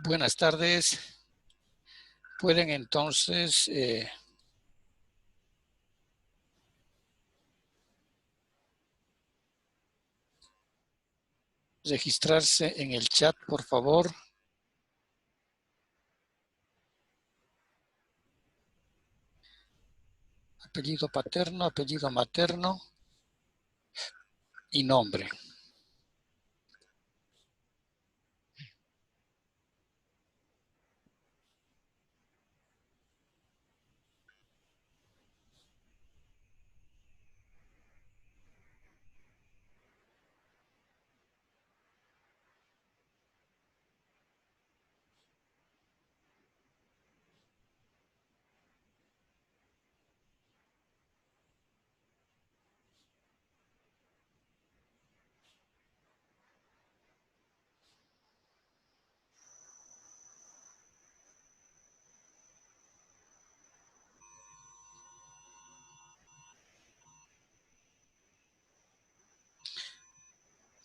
Buenas tardes. Pueden entonces registrarse en el chat, por favor. Apellido paterno, apellido materno y nombre.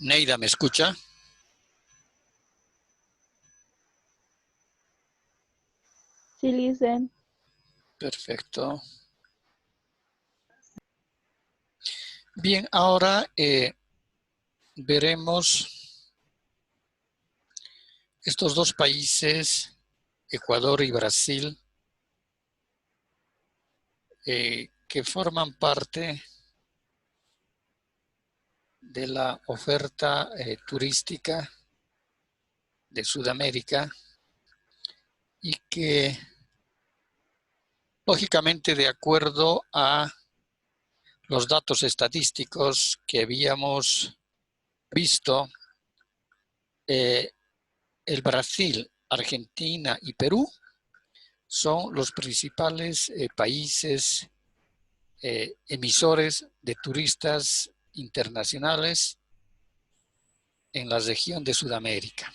Neida, ¿me escucha? Sí, listen. Perfecto. Bien, ahora veremos estos dos países, Ecuador y Brasil, que forman parte de la oferta turística de Sudamérica y que, lógicamente, de acuerdo a los datos estadísticos que habíamos visto, el Brasil, Argentina y Perú son los principales países emisores de turistas internacionales en la región de Sudamérica.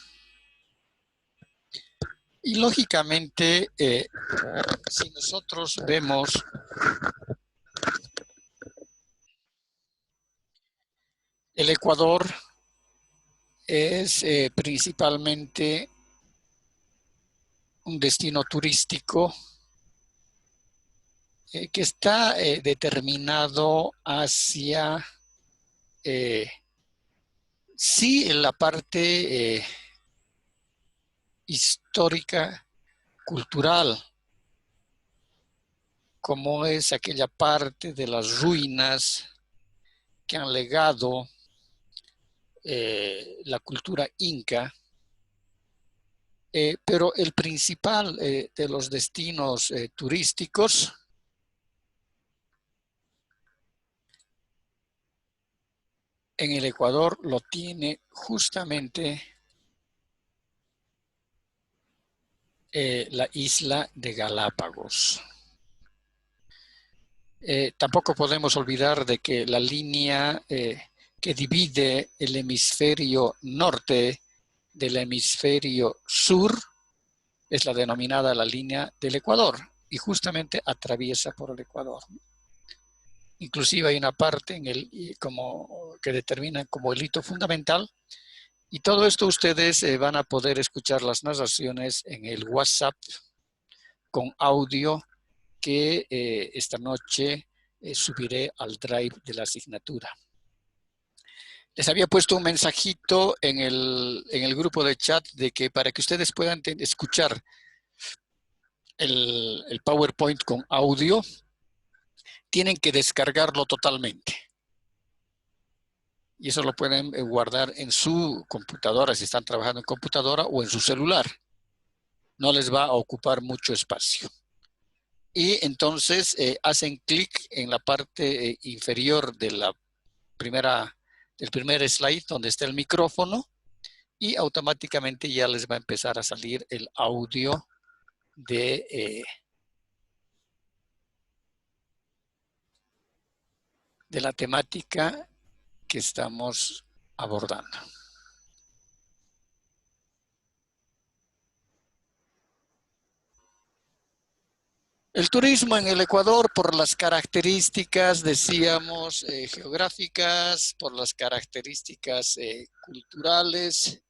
Y lógicamente, si nosotros vemos el Ecuador, es principalmente un destino turístico que está determinado hacia, sí, en la parte histórica, cultural, como es aquella parte de las ruinas que han legado la cultura inca, pero el principal de los destinos turísticos en el Ecuador lo tiene justamente la isla de Galápagos. Tampoco podemos olvidar de que la línea que divide el hemisferio norte del hemisferio sur es la denominada la línea del Ecuador y justamente atraviesa por el Ecuador. Inclusive hay una parte en el, que determina como el hito fundamental, y todo esto ustedes van a poder escuchar las narraciones en el WhatsApp con audio que esta noche subiré al drive de la asignatura. Les había puesto un mensajito en el grupo de chat de que para que ustedes puedan escuchar el PowerPoint con audio, tienen que descargarlo totalmente. Y eso lo pueden guardar en su computadora, si están trabajando en computadora, o en su celular. No les va a ocupar mucho espacio. Y entonces hacen clic en la parte inferior de del primer slide donde está el micrófono y automáticamente ya les va a empezar a salir el audio de la temática que estamos abordando. El turismo en el Ecuador, por las características, decíamos, geográficas, por las características culturales,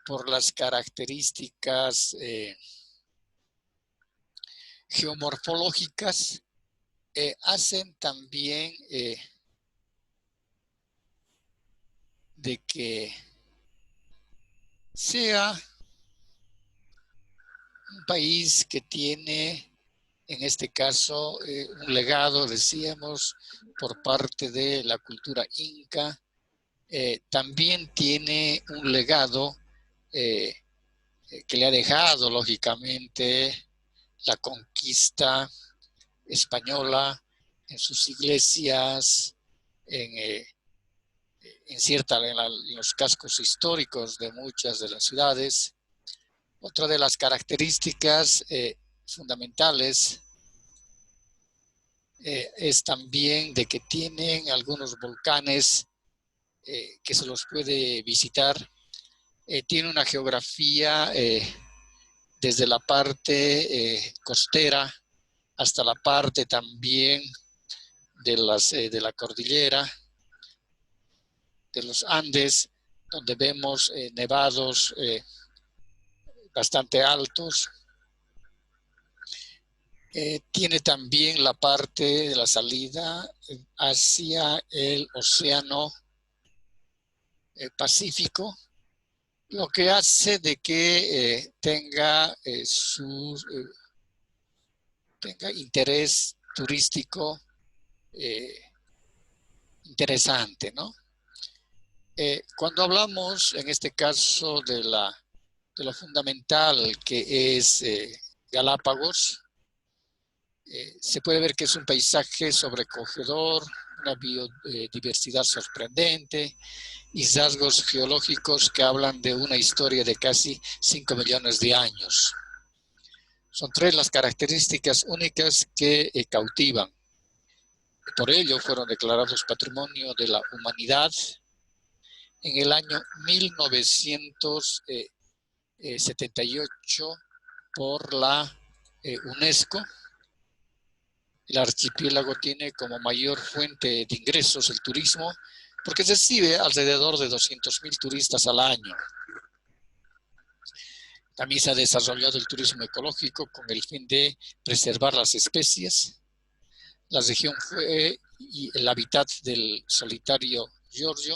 por las características geomorfológicas, hacen también de que sea un país que tiene, en este caso, un legado, decíamos, por parte de la cultura inca. También tiene un legado que le ha dejado, lógicamente, la conquista española en sus iglesias, en los cascos históricos de muchas de las ciudades. Otra de las características fundamentales es también de que tienen algunos volcanes que se los puede visitar. Tiene una geografía desde la parte costera hasta la parte también de la cordillera, de los Andes, donde vemos nevados bastante altos. Tiene también la parte de la salida hacia el Océano Pacífico, lo que hace de que tenga interés turístico interesante, ¿no? Cuando hablamos, en este caso, de lo fundamental que es Galápagos, se puede ver que es un paisaje sobrecogedor, una biodiversidad sorprendente y rasgos geológicos que hablan de una historia de casi 5 millones de años. Son 3 las características únicas que cautivan. Por ello fueron declarados Patrimonio de la Humanidad en el año 1978 por la UNESCO. El archipiélago tiene como mayor fuente de ingresos el turismo, porque recibe alrededor de 200,000 turistas al año. También se ha desarrollado el turismo ecológico con el fin de preservar las especies. La región fue el hábitat del solitario Giorgio,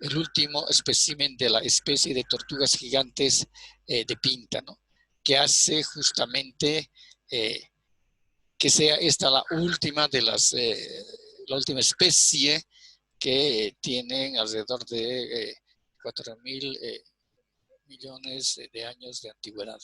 el último espécimen de la especie de tortugas gigantes de Pinta, ¿no? Que hace justamente que sea esta la última la última especie que tienen alrededor de 4,000 millones de años de antigüedad.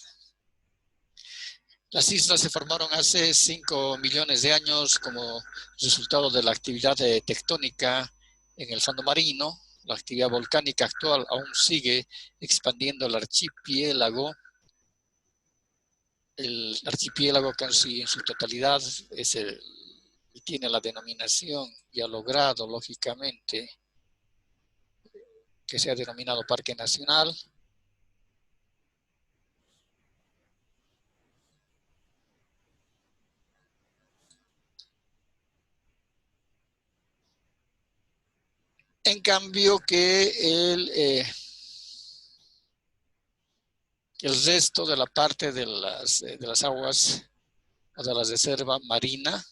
Las islas se formaron hace 5 millones de años como resultado de la actividad tectónica en el fondo marino. La actividad volcánica actual aún sigue expandiendo el archipiélago. El archipiélago casi en su totalidad tiene la denominación y ha logrado, lógicamente, que sea denominado Parque Nacional. En cambio que el resto de la parte de las aguas o de la reserva marina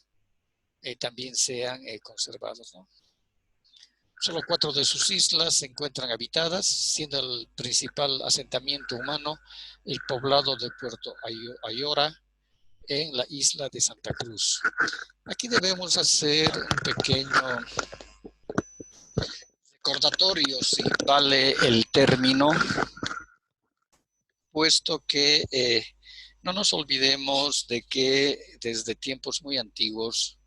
también sean conservados, ¿no? Solo 4 de sus islas se encuentran habitadas, siendo el principal asentamiento humano el poblado de Puerto Ayora en la isla de Santa Cruz. Aquí debemos hacer un pequeño recordatorio, si vale el término, puesto que no nos olvidemos de que desde tiempos muy antiguos,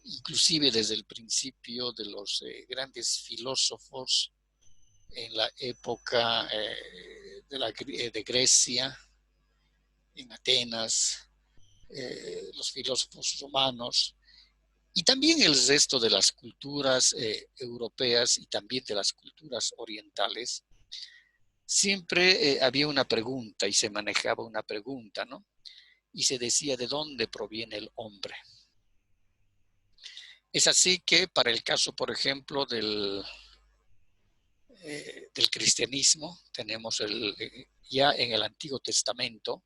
inclusive desde el principio de los grandes filósofos en la época de Grecia, en Atenas, los filósofos romanos, y también el resto de las culturas europeas y también de las culturas orientales, siempre había una pregunta y se manejaba una pregunta, ¿no? Y se decía de dónde proviene el hombre. Es así que para el caso, por ejemplo, del del cristianismo. Tenemos ya en el Antiguo Testamento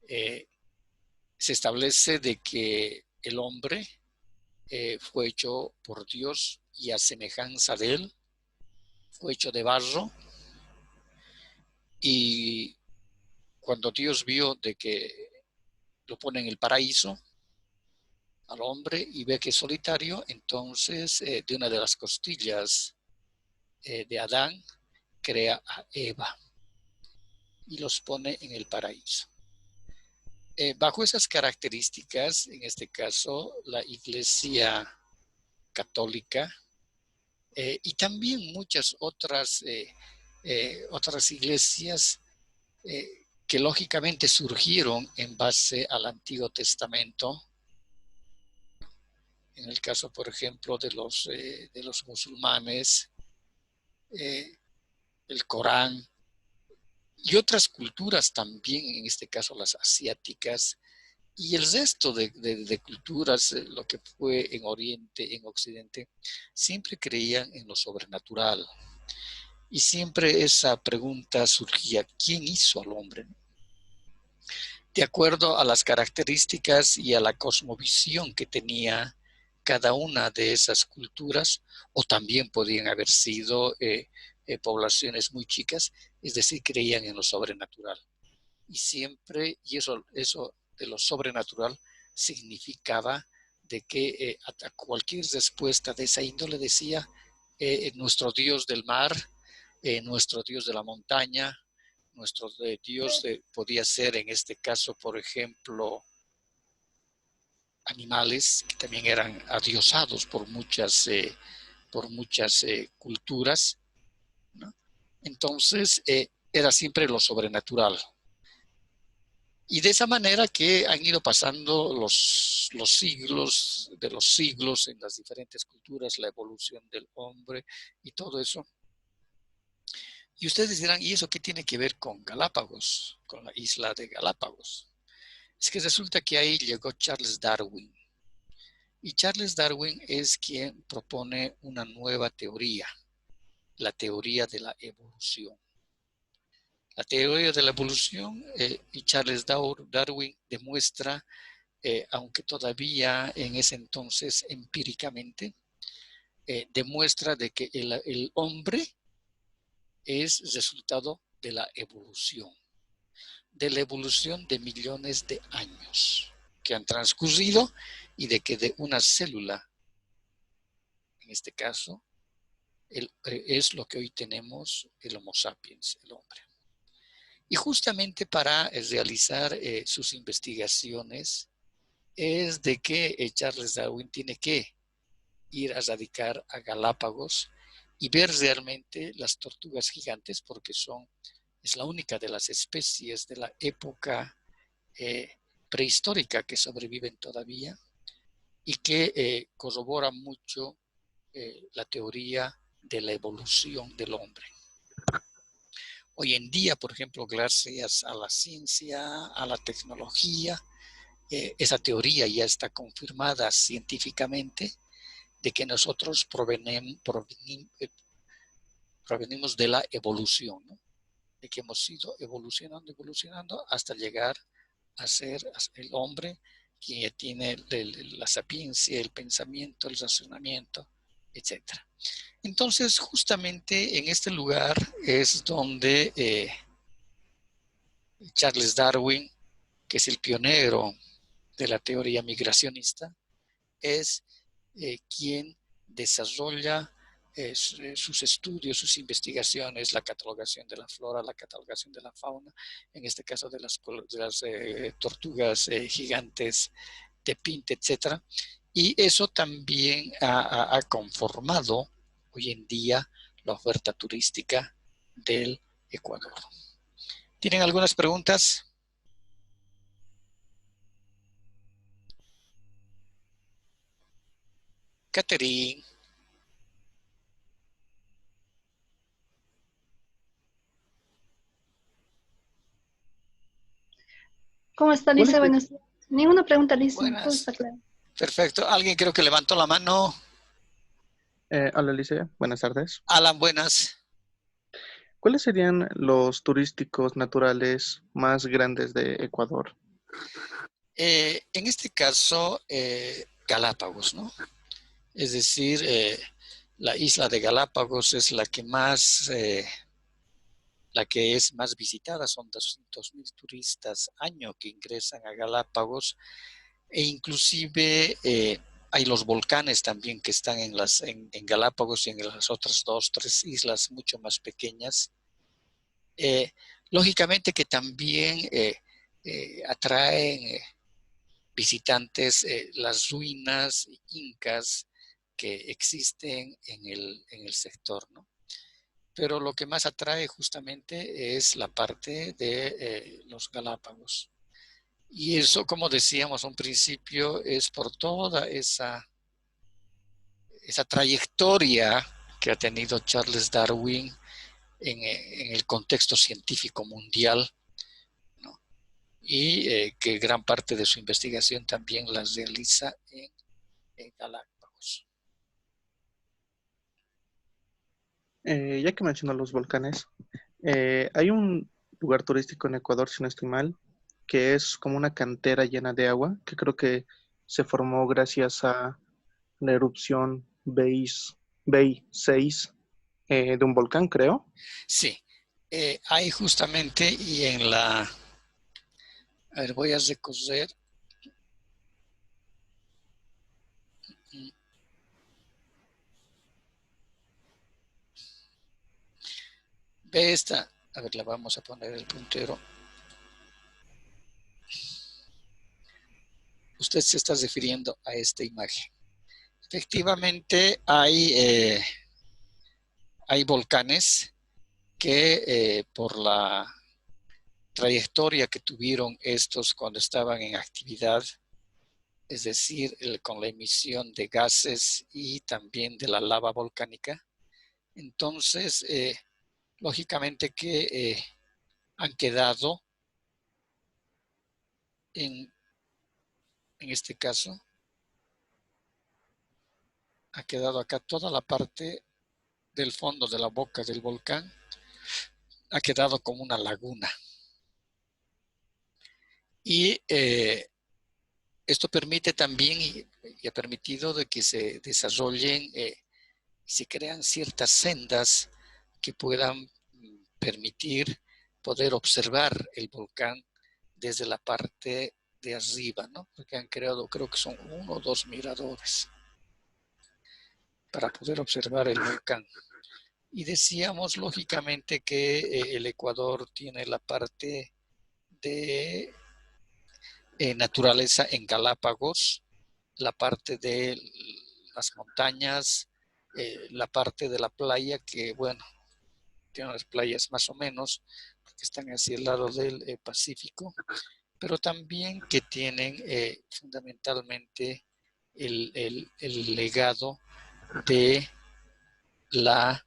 se establece de que el hombre fue hecho por Dios y a semejanza de él, fue hecho de barro, y cuando Dios vio de que lo pone en el paraíso al hombre y ve que es solitario, entonces de una de las costillas de Adán crea a Eva y los pone en el paraíso. Bajo esas características, en este caso, la Iglesia Católica y también muchas otras iglesias que lógicamente surgieron en base al Antiguo Testamento, en el caso, por ejemplo, de los musulmanes, el Corán, y otras culturas también, en este caso las asiáticas, y el resto de culturas, lo que fue en Oriente, en Occidente, siempre creían en lo sobrenatural. Y siempre esa pregunta surgía: ¿quién hizo al hombre? De acuerdo a las características y a la cosmovisión que tenía cada una de esas culturas, o también podían haber sido poblaciones muy chicas, es decir, creían en lo sobrenatural. Y siempre, y eso de lo sobrenatural significaba de que a cualquier respuesta de esa índole decía nuestro Dios del mar, nuestro Dios de la montaña, nuestro Dios podía ser en este caso, por ejemplo, animales que también eran adiosados por muchas culturas, ¿no? Entonces, era siempre lo sobrenatural. Y de esa manera que han ido pasando los siglos de los siglos en las diferentes culturas, la evolución del hombre y todo eso. Y ustedes dirán, ¿y eso qué tiene que ver con Galápagos, con la isla de Galápagos? Es que resulta que ahí llegó Charles Darwin. Y Charles Darwin es quien propone una nueva teoría, la teoría de la evolución. La teoría de la evolución y Charles Darwin demuestra, aunque todavía en ese entonces empíricamente, demuestra de que el hombre es resultado de la evolución de millones de años que han transcurrido, y de que de una célula, en este caso, es lo que hoy tenemos el Homo sapiens, el hombre. Y justamente para realizar sus investigaciones es de que Charles Darwin tiene que ir a radicar a Galápagos y ver realmente las tortugas gigantes, porque es la única de las especies de la época prehistórica que sobreviven todavía y que corrobora mucho la teoría de la evolución del hombre. Hoy en día, por ejemplo, gracias a la ciencia, a la tecnología, esa teoría ya está confirmada científicamente de que nosotros provenimos de la evolución, ¿no? De que hemos ido evolucionando hasta llegar a ser el hombre que tiene la sapiencia, el pensamiento, el razonamiento, etc. Entonces, justamente en este lugar es donde Charles Darwin, que es el pionero de la teoría migracionista, es quien desarrolla sus estudios, sus investigaciones, la catalogación de la flora, la catalogación de la fauna, en este caso de las tortugas gigantes de Pinte, etc. Y eso también ha conformado hoy en día la oferta turística del Ecuador. ¿Tienen algunas preguntas? Catherine. ¿Cómo está, Lice? Buenos días. Ninguna pregunta, Lice. Todo Buenas. está claro. Perfecto. Alguien creo que levantó la mano. Hola, Alicia. Buenas tardes. Alan, buenas. ¿Cuáles serían los turísticos naturales más grandes de Ecuador? En este caso, Galápagos, ¿no? Es decir, la isla de Galápagos es la que es más visitada. Son 200.000 turistas año que ingresan a Galápagos e inclusive hay los volcanes también que están en Galápagos y en las otras dos, tres islas mucho más pequeñas. Eh, Lógicamente que también atraen visitantes las ruinas incas que existen en el sector, ¿no? Pero lo que más atrae justamente es la parte de los Galápagos. Y eso, como decíamos a un principio, es por toda esa trayectoria que ha tenido Charles Darwin en el contexto científico mundial, ¿no? Y que gran parte de su investigación también las realiza en Galápagos. Ya que mencionó los volcanes, hay un lugar turístico en Ecuador, si no estoy mal, que es como una cantera llena de agua, que creo que se formó gracias a la erupción Bey 6 de un volcán, creo. Sí, hay justamente y en la... A ver, voy a recorrer. Ve esta, a ver, la vamos a poner el puntero. Usted se está refiriendo a esta imagen. Efectivamente, hay volcanes que por la trayectoria que tuvieron estos cuando estaban en actividad, es decir, con la emisión de gases y también de la lava volcánica, entonces, lógicamente que han quedado en este caso, ha quedado acá toda la parte del fondo de la boca del volcán, ha quedado como una laguna. Y esto permite también y ha permitido de que se desarrollen y se crean ciertas sendas que puedan permitir poder observar el volcán desde la parte de arriba, ¿no? Porque han creado, creo que son 1 o 2 miradores para poder observar el volcán. Y decíamos lógicamente que el Ecuador tiene la parte de naturaleza en Galápagos, la parte de las montañas, la parte de la playa que, bueno, tiene unas playas más o menos, porque están hacia el lado del Pacífico, pero también que tienen fundamentalmente el legado de la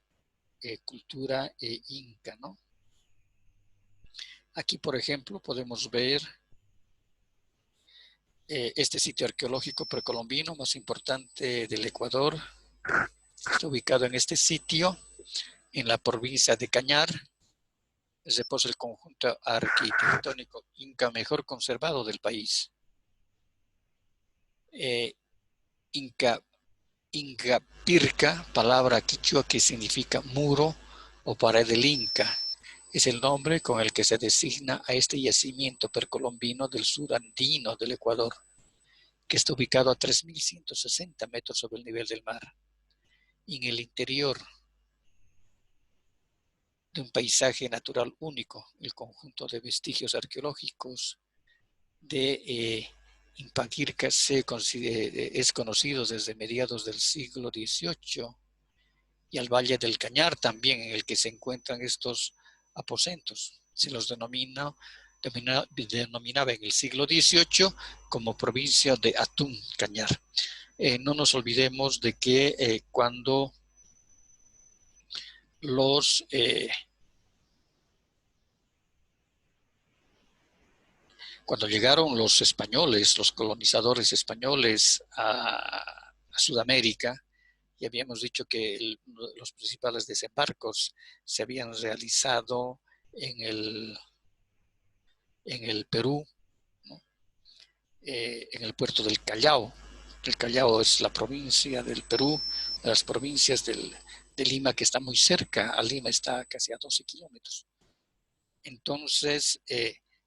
cultura inca, ¿no? Aquí, por ejemplo, podemos ver este sitio arqueológico precolombino más importante del Ecuador. Está ubicado en este sitio, en la provincia de Cañar. Reposa el conjunto arquitectónico inca mejor conservado del país. Inca Ingapirca, palabra quichua que significa muro o pared del Inca, es el nombre con el que se designa a este yacimiento precolombino del sur andino del Ecuador, que está ubicado a 3.160 metros sobre el nivel del mar. Y en el interior de un paisaje natural único, el conjunto de vestigios arqueológicos de Impaquirca es conocido desde mediados del siglo XVIII y al Valle del Cañar también, en el que se encuentran estos aposentos. Se los denominaba en el siglo XVIII como provincia de Atún, Cañar. No nos olvidemos de que cuando llegaron los españoles, los colonizadores españoles a Sudamérica, y habíamos dicho que los principales desembarcos se habían realizado en el Perú, ¿no? En el puerto del Callao. El Callao es la provincia del Perú, de las provincias de Lima, que está muy cerca. A Lima está casi a 12 kilómetros. Entonces,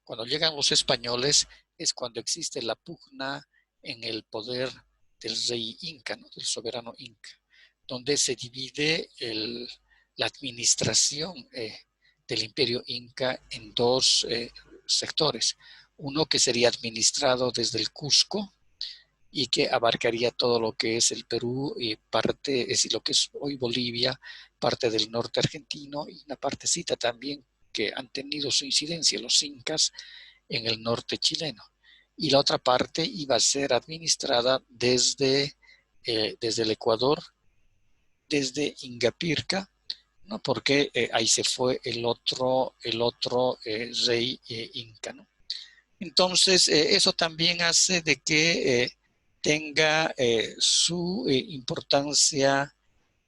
cuando llegan los españoles es cuando existe la pugna en el poder del rey inca, ¿no? Del soberano inca, donde se divide la administración del imperio inca en dos sectores. Uno que sería administrado desde el Cusco y que abarcaría todo lo que es el Perú y parte, es decir, lo que es hoy Bolivia, parte del norte argentino y una partecita también que han tenido su incidencia los incas en el norte chileno. Y la otra parte iba a ser administrada desde el Ecuador, desde Ingapirca, ¿no? Porque ahí se fue el otro rey inca, ¿no? Entonces, eso también hace de que tenga su importancia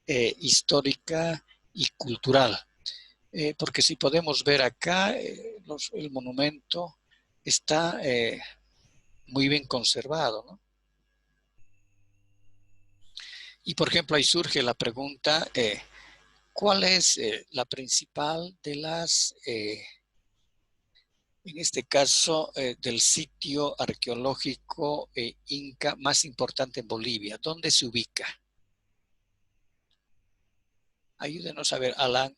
histórica y cultural. Porque si podemos ver acá, el monumento está muy bien conservado, ¿no? Y por ejemplo, ahí surge la pregunta, ¿cuál es la principal de las, en este caso, del sitio arqueológico inca más importante en Bolivia? ¿Dónde se ubica? Ayúdenos a ver, Alan.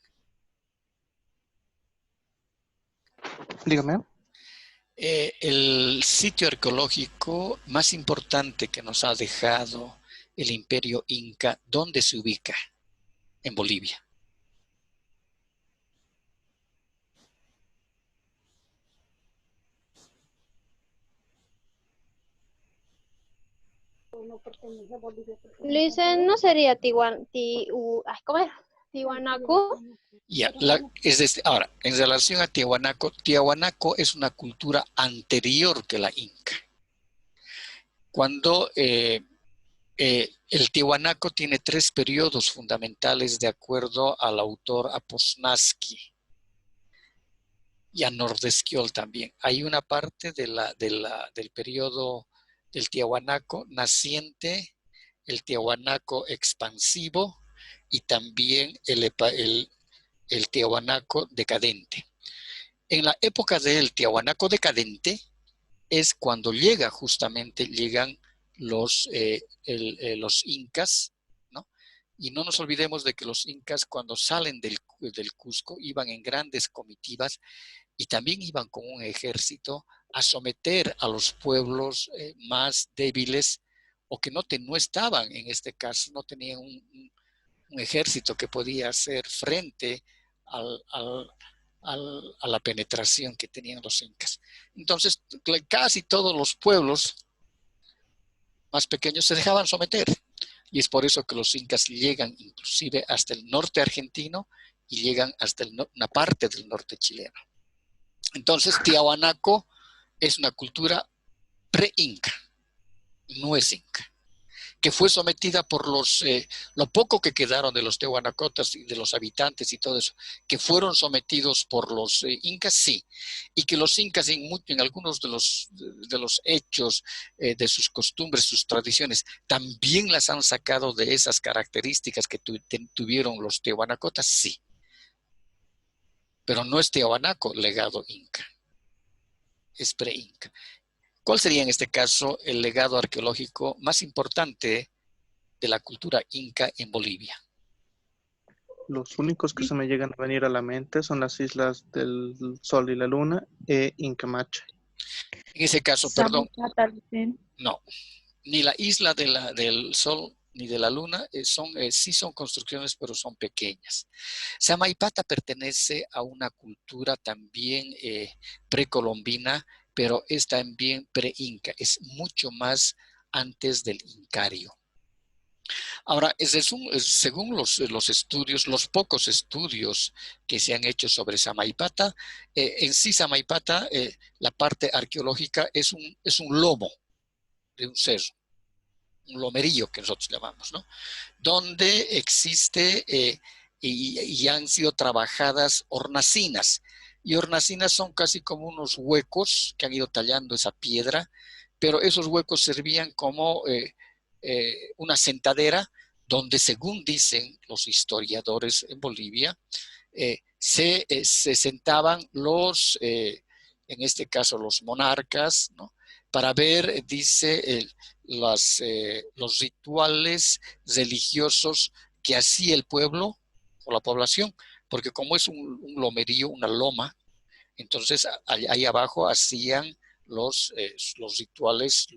Dígame. El sitio arqueológico más importante que nos ha dejado el imperio inca, ¿dónde se ubica en Bolivia? Dicen, ¿no sería ¿cómo es? Tiwanaku? Ya, ahora, en relación a Tiahuanaco, Tiahuanaco es una cultura anterior que la inca. Cuando el Tiahuanaco tiene 3 periodos fundamentales de acuerdo al autor Aposnaski y a Nordesquiol también. Hay una parte del periodo del Tiahuanaco naciente, el Tiahuanaco expansivo y también el Tiahuanaco decadente. En la época del Tiahuanaco decadente es cuando llegan los incas, ¿no? Y no nos olvidemos de que los incas cuando salen del Cusco iban en grandes comitivas y también iban con un ejército a someter a los pueblos más débiles o que no estaban, en este caso, no tenían un ejército que podía hacer frente a la penetración que tenían los incas. Entonces, casi todos los pueblos más pequeños se dejaban someter. Y es por eso que los incas llegan inclusive hasta el norte argentino y llegan hasta una parte del norte chileno. Entonces, Tiahuanaco es una cultura pre-inca, no es inca, que fue sometida por lo poco que quedaron de los tehuanacotas y de los habitantes y todo eso, que fueron sometidos por los incas, sí, y que los incas en algunos de los hechos, de sus costumbres, sus tradiciones, también las han sacado de esas características que tuvieron los tehuanacotas, sí. Pero no es Tiahuanaco legado inca, es pre-inca. ¿Cuál sería en este caso el legado arqueológico más importante de la cultura inca en Bolivia? Los únicos que se me llegan a venir a la mente son las islas del Sol y la Luna e Incamacha. En ese caso, perdón, no, ni la isla del Sol ni de la Luna sí son construcciones, pero son pequeñas. Samaipata pertenece a una cultura también precolombina, pero es también pre-inca, es mucho más antes del incario. Ahora, según los estudios, los pocos estudios que se han hecho sobre Samaipata, en sí Samaipata, la parte arqueológica es un lomo de un cerro. un lomerío que nosotros llamamos, ¿no? Donde existe y han sido trabajadas hornacinas. Y hornacinas son casi como unos huecos que han ido tallando esa piedra, pero esos huecos servían como una sentadera donde, según dicen los historiadores en Bolivia, se sentaban en este caso los monarcas, ¿no? Para ver, dice, los rituales religiosos que hacía el pueblo o la población, porque como es un lomerío, una loma, entonces ahí abajo hacían los rituales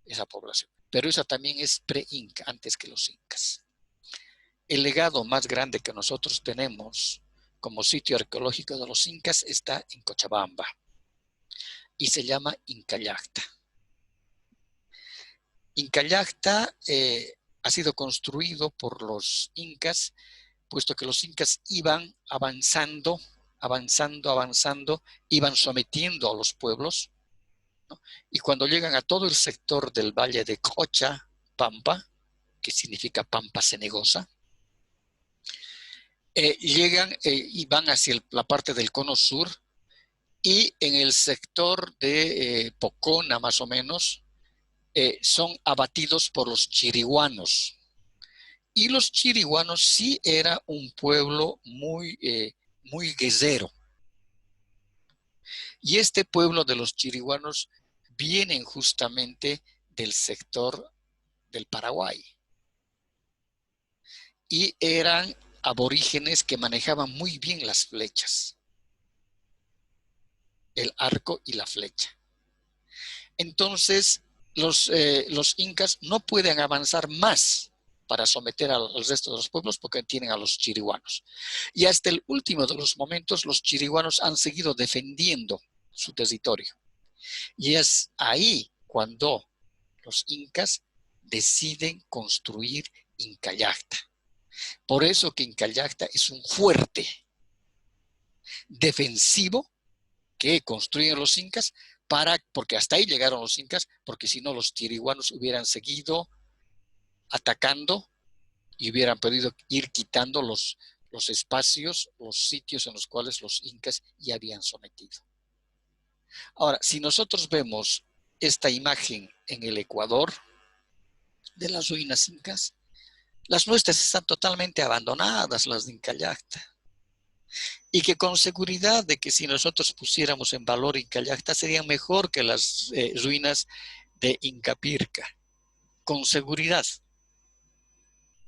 esa población. Pero esa también es pre-inca, antes que los incas. El legado más grande que nosotros tenemos como sitio arqueológico de los incas está en Cochabamba y se llama Incallacta. Incallacta ha sido construido por los incas, puesto que los incas iban avanzando, iban sometiendo a los pueblos, ¿no? Y cuando llegan a todo el sector del valle de Cochabamba, que significa Pampa Cenegosa, llegan y van hacia la parte del cono sur, y en el sector de Pocona, más o menos, son abatidos por los chiriguanos. Y los chiriguanos sí era un pueblo muy guerrero. Y este pueblo de los chiriguanos vienen justamente del sector del Paraguay. Y eran aborígenes que manejaban muy bien las flechas, el arco y la flecha. Entonces, los incas no pueden avanzar más para someter al resto de los pueblos porque tienen a los chiriguanos. Y hasta el último de los momentos, los chiriguanos han seguido defendiendo su territorio. Y es ahí cuando los incas deciden construir Incallacta. Por eso que Incallacta es un fuerte defensivo que construyen los incas, porque hasta ahí llegaron los incas, porque si no los chiriguanos hubieran seguido atacando y hubieran podido ir quitando los espacios, los sitios en los cuales los incas ya habían sometido. Ahora, si nosotros vemos esta imagen en el Ecuador de las ruinas incas, las nuestras están totalmente abandonadas, las de Incallacta. Y que con seguridad de que si nosotros pusiéramos en valor Incallacta serían mejor que las ruinas de Incapirca. Con seguridad.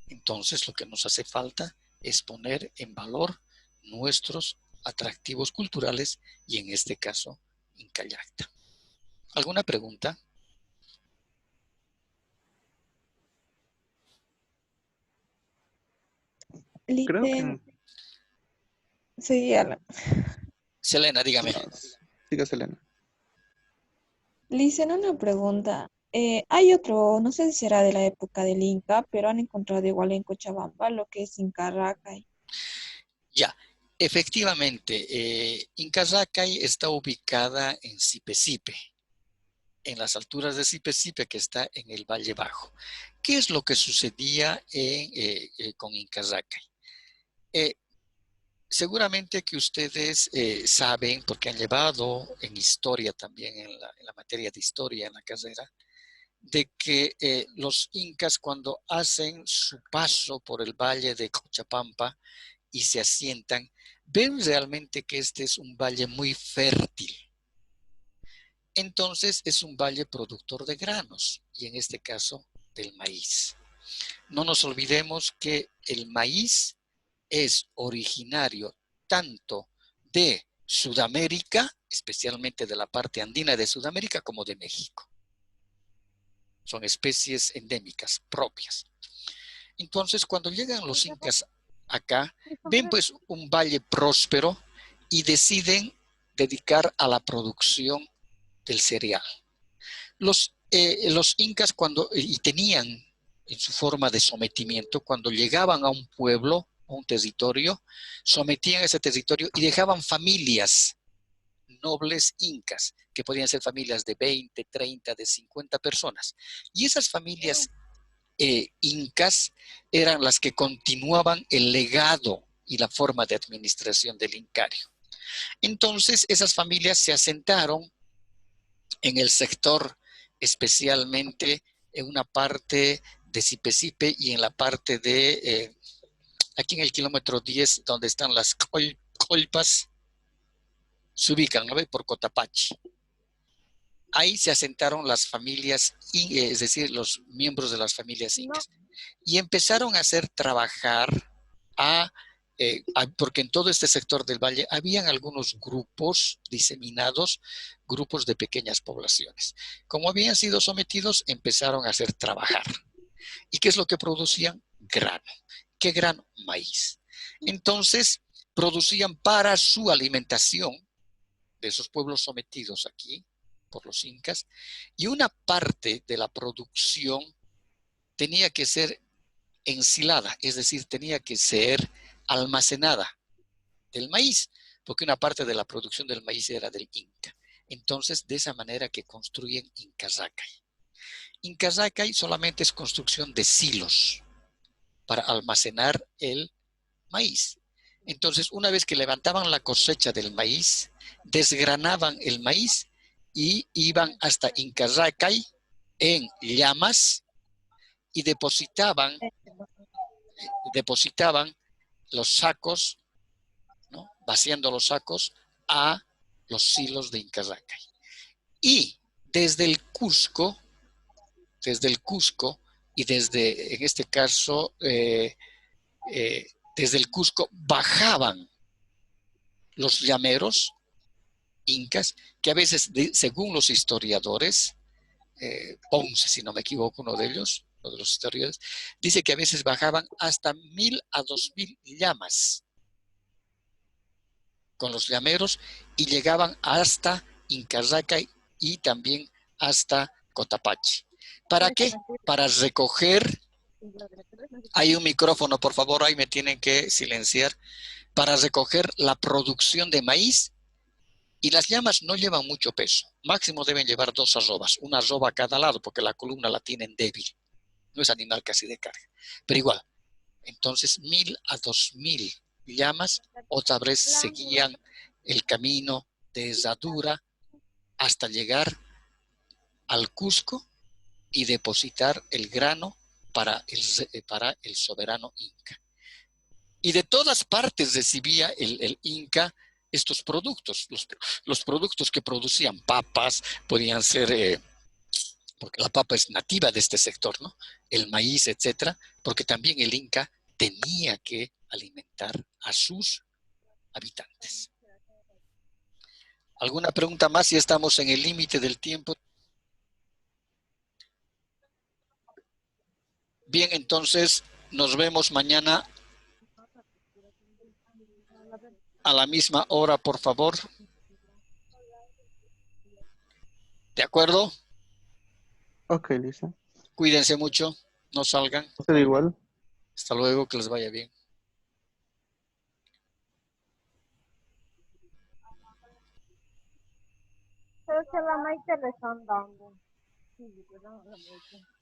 Entonces lo que nos hace falta es poner en valor nuestros atractivos culturales y en este caso Incallacta. ¿Alguna pregunta? Creo que Licen, sí, Selena, dígame. no, siga Selena. Licen, una pregunta. Hay otro, no sé si será de la época del Inca, pero han encontrado igual en Cochabamba lo que es Inca Racay. Ya, efectivamente, Incallacay está ubicada en Sipe-Sipe, en las alturas de Sipe-Sipe, que está en el Valle Bajo. ¿Qué es lo que sucedía con Incallacay? Seguramente que ustedes saben, porque han llevado en historia también, en la materia de historia en la carrera, de que los incas cuando hacen su paso por el valle de Cochabamba y se asientan, ven realmente que este es un valle muy fértil. Entonces es un valle productor de granos y en este caso del maíz. No nos olvidemos que el maíz es originario tanto de Sudamérica, especialmente de la parte andina de Sudamérica, como de México. Son especies endémicas propias. Entonces, cuando llegan los incas acá, ven pues un valle próspero y deciden dedicar a la producción del cereal. Los incas y tenían en su forma de sometimiento, cuando llegaban a un pueblo, a un territorio, sometían ese territorio y dejaban familias nobles incas, que podían ser familias de 20, 30, de 50 personas. Y esas familias incas eran las que continuaban el legado y la forma de administración del incario. Entonces, esas familias se asentaron en el sector, especialmente en una parte de Sipe y en la parte de, aquí en el kilómetro 10, donde están las colpas, se ubican, ¿no ve? Por Cotapachi. Ahí se asentaron las familias, es decir, los miembros de las familias incas. Y empezaron a hacer trabajar porque en todo este sector del valle habían algunos grupos diseminados, grupos de pequeñas poblaciones. Como habían sido sometidos, empezaron a hacer trabajar. ¿Y qué es lo que producían? Grano. ¿Qué grano? Maíz. Entonces, producían para su alimentación de esos pueblos sometidos aquí por los incas, y una parte de la producción tenía que ser ensilada, es decir, tenía que ser almacenada del maíz, porque una parte de la producción del maíz era del Inca. Entonces, de esa manera que construyen Incazacay. Incazacay solamente es construcción de silos para almacenar el maíz. Entonces, una vez que levantaban la cosecha del maíz, desgranaban el maíz y iban hasta Incazacay en llamas y depositaban los sacos, ¿no? Vaciando los sacos a los silos de Incazacay. Y desde el Cusco y desde, en este caso, desde el Cusco bajaban los llameros incas, que a veces, según los historiadores, Ponce, si no me equivoco, uno de ellos, uno de los historiadores, dice que a veces bajaban hasta 1,000 a 2,000 llamas con los llameros y llegaban hasta Incazacay y también hasta Cotapachi. ¿Para qué? Para recoger, hay un micrófono, por favor, ahí me tienen que silenciar, para recoger la producción de maíz. Y las llamas no llevan mucho peso. Máximo deben llevar 2 arrobas. Una arroba a cada lado porque la columna la tienen débil. No es animal casi de carga. Pero igual. Entonces 1,000 a 2,000 llamas otra vez seguían el camino de Zadura hasta llegar al Cusco y depositar el grano para el soberano inca. Y de todas partes recibía el Inca estos productos, los productos que producían papas, podían ser, porque la papa es nativa de este sector, ¿no? El maíz, etcétera, porque también el Inca tenía que alimentar a sus habitantes. ¿Alguna pregunta más? Si estamos en el límite del tiempo. Bien, entonces nos vemos mañana a la misma hora, por favor. ¿De acuerdo? Ok, Lisa. Cuídense mucho, no salgan. Usted igual. Hasta luego, que les vaya bien. Pero se la Maite le están dando. Sí, le dan la Maite.